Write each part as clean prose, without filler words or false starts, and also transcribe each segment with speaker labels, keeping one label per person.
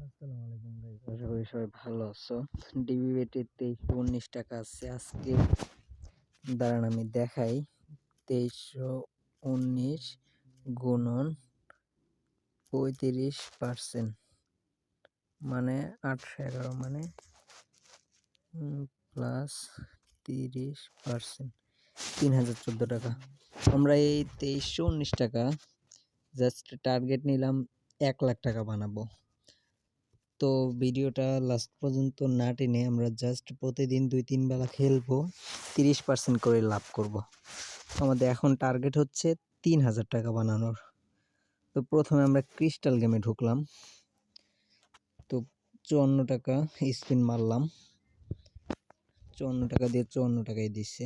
Speaker 1: আসসালামু আলাইকুম গাইস, আশা করি সবাই ভালো আছো। ডিবি বেটে 2319 টাকা আছে আজকে। দাঁড়ান আমি দেখাই। 2319 গুণন 35% মানে 811 মানে প্লাস 30% 3014 টাকা। আমরা এই 2319 টাকা জাস্ট টার্গেট নিলাম 1 লাখ টাকা বানাবো। তো ভিডিওটা লাস্ট পর্যন্ত না টেনে আমরা জাস্ট প্রতিদিন 2-3 বেলা খেলবো, 30% করে লাভ করব। আমাদের এখন টার্গেট হচ্ছে 3000 টাকা বানানোর। তো প্রথমে আমরা ক্রিস্টাল গেমে ঢুকলাম। তো 54 টাকা স্পিন মারলাম, 54 টাকা দিয়ে 54 টাকাই দিচ্ছে।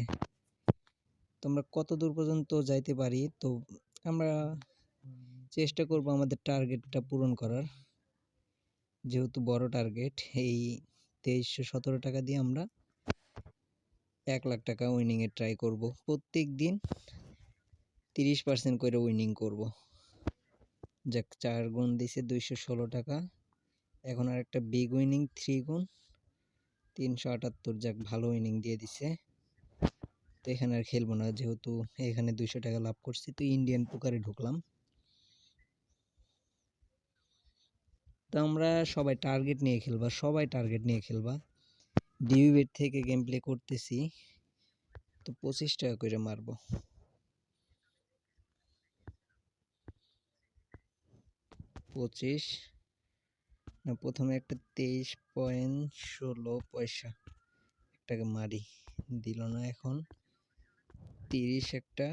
Speaker 1: তো আমরা কত দূর পর্যন্ত যাইতে পারি, তো আমরা চেষ্টা করব আমাদের টার্গেটটা পূরণ করার। যেহেতু বড় টার্গেট, এই 2317 টাকা দিয়ে আমরা 1 লাখ টাকা উইনিংয়ে ট্রাই করব। প্রত্যেক দিন 30% করে উইনিং করব। যাক, 4 গুণ দিছে 216 টাকা। এখন আর একটা বিগ উইনিং 3 গুণ 378, যাক ভালো উইনিং দিয়ে দিছে। তো এখানে আর খেলবো না, যেহেতু এখানে 200 টাকা লাভ করছি। তো ইন্ডিয়ান পোকারে ঢুকলাম। তো আমরা সবাই টার্গেট নিয়ে খেলবা। ডিবি বেট থেকে গেম প্লে করতেছি। তো 25 টাকা করে মারবো। 25 না, প্রথমে একটা 23.16 একটাকে মারি, দিল না। এখন 30 একটা,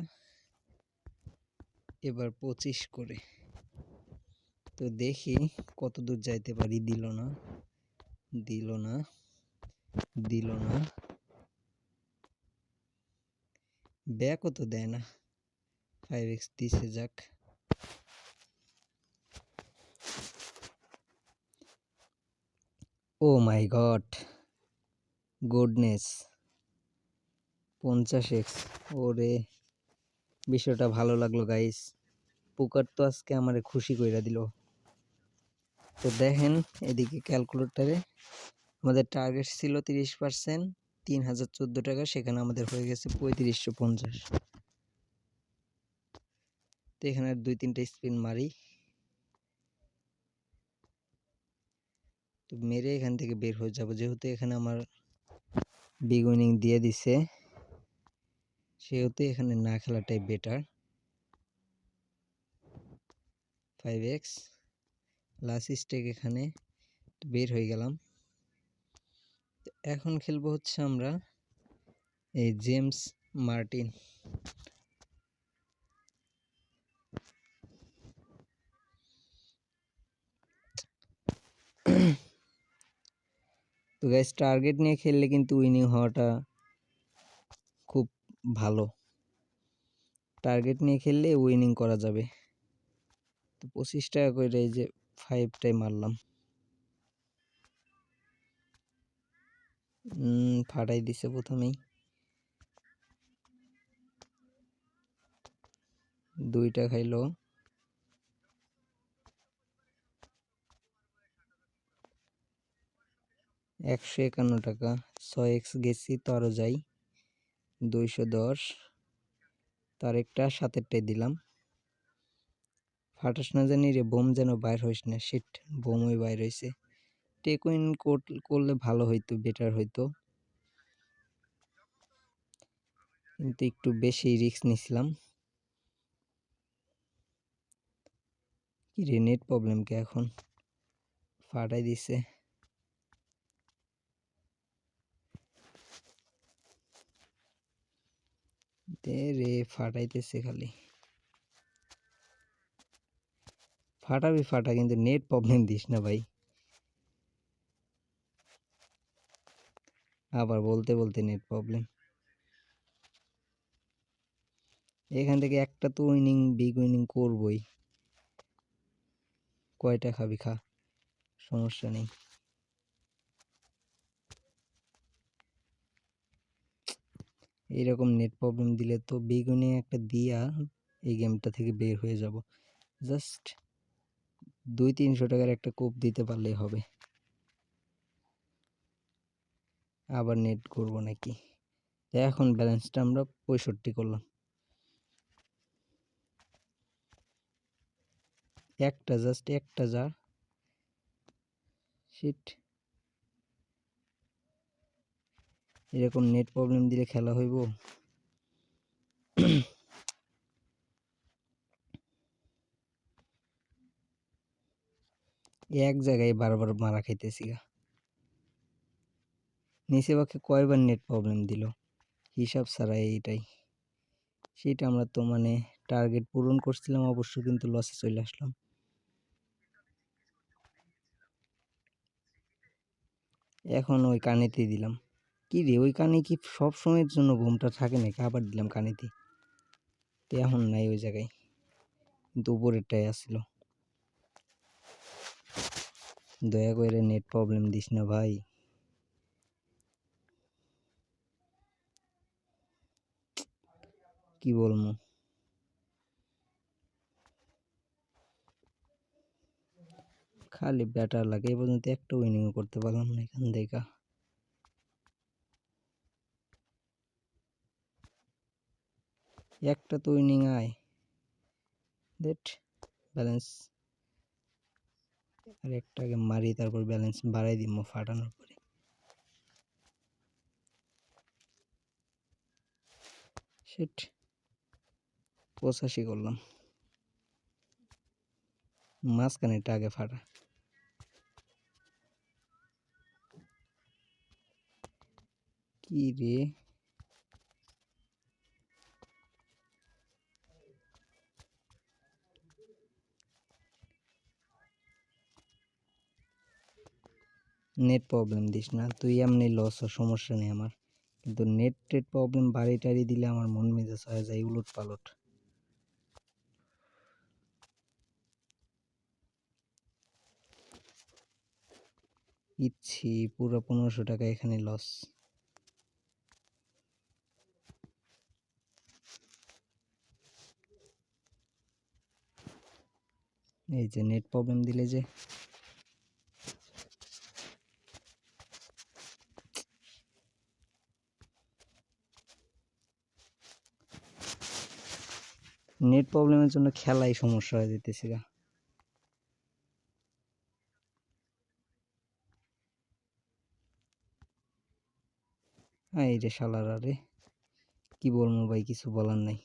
Speaker 1: এবার 25 করে। তো দেখি কত দূর যাইতে পারি। দিল না, ব্যাকও তো দেয় না। 5x দিছে, যাক। ও মাই গড, গুডনেস, 50x। ওরে, বিষয়টা ভালো লাগলো গাইস। পোকার তো আজকে আমারে খুশি কইরা দিল। তো দেখেন এদিকে ক্যালকুলেটরে আমাদের টার্গেট ছিল 30%, 3014 টাকা, সেখানে আমাদের হয়ে গেছে 3550। তো এখানে 2-3টা স্পিন মারি। তো মেরে এখান থেকে বের হয়ে যাব, যেহেতু এখানে আমার বিগ উইনিং দিয়ে দিছে, সেহেতু এখানে না খেলাটাই বেটার। 5x লাস্ট স্টেক, এখানে বের হয়ে গেলাম। এখন খেলবো হচ্ছে আমরা এই জেমস মার্টিন। তো গাইস, টার্গেট নিয়ে খেললে কিন্তু উইনিং হওয়াটা খুব ভালো। টার্গেট নিয়ে খেললে উইনিং করা যাবে। তো 25 টাকা করে এই যে 5টাই মারলাম। ফাটাই দিছে প্রথমেই। 2টা খাইলো। 151 টাকা। 6x গেছি, তো আরো যাই। 210, তার একটা 7টাই দিলাম। ফাটাস না জানি রে, বোম যেন বাইর হইস না। শিট, বোমই বাইর হইছে। টেক উইন করলে ভালো হইতো, বেটার হইতো, কিন্তু একটু বেশি রিস্ক নিছিলাম। কি রে, নেট প্রবলেম কে? এখন ফাটাই দিছে। দে রে, ফাটাইতেছে খালি। ফাটাবি ফাটা, কিন্তু নেট প্রবলেম দিস না ভাই। আবার বলতে বলতে নেট প্রবলেম। এখান থেকে একটা তো উইনিং, বিগ উইনিং করবই। কয়টা খাবি খা, সমস্যা নেই। এইরকম নেট প্রবলেম দিলে তো বিগ উইনিং একটা দিয়া এই গেমটা থেকে বের হয়ে যাব। জাস্ট 200-300 টাকার একটা কোপ দিতে পারলেই হবে। আবার নেট করবো নাকি? এখন ব্যালেন্সটা আমরা 65 করলাম। জাস্ট একটা যা শিট। এরকম নেট প্রবলেম দিলে খেলা হইব? এক জায়গায় বারবার মারা খাইতেছি গা। নিচে বাকি কয়বার নেট প্রবলেম দিল হিসাব ছাড়া, এইটাই। সেটা আমরা তো মানে টার্গেট পূরণ করছিলাম অবশ্য, কিন্তু লসে চলে আসলাম। এখন ওই কানেতে দিলাম। কি রে, ওই কানে কি সব সময়ের জন্য ঘুমটা থাকে নাকি? আবার দিলাম কানেতে, তো এখন নাই ওই জায়গায়, কিন্তু উপরেরটাই আসছিল। দয়া করে নেট প্রবলেম দিস না ভাই। কি বলবো, খালি ব্যাটার লাগে। এই পর্যন্ত একটা উইনিং করতে পারলাম না এখান থেকে। একটা তো উইনিং আয় দেট ব্যালেন্স। আর একটাকে মারি, তারপর ব্যালেন্স বাড়াই দিব ফাটানোর পরে। শিট, 85 করলাম। মাঝখানেরটা আগে ফাটা। কি রে, নেট প্রবলেম দিস না তুই, এমনি লস হয়, সমস্যা নেই আমার, কিন্তু নেট টেট প্রবলেম বাড়ি টাড়ি দিলে আমার মন মেজাজ হয়ে যায় উলট পালট। ইচ্ছি পুরো 1500 টাকা এখানে লস। এই যে নেট প্রবলেম দিলে যে, নেট প্রবলেমের জন্য খেলাই সমস্যা হয়ে যেতেছে গা। এই রে শালারা রে, কি বলবো ভাই, কিছু বলার নাই।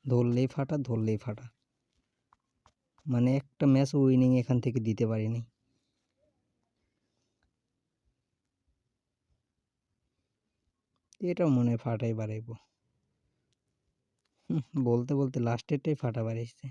Speaker 1: ধরলেই ফাটা, ধরলেই ফাটা, মানে একটা ম্যাচ উইনিং এখান থেকে দিতে পারিনি। এটাও মনে হয় ফাটাই বাড়াইবো। বলতে বলতে লাস্টেরটাই ফাটা বাড়াইছে।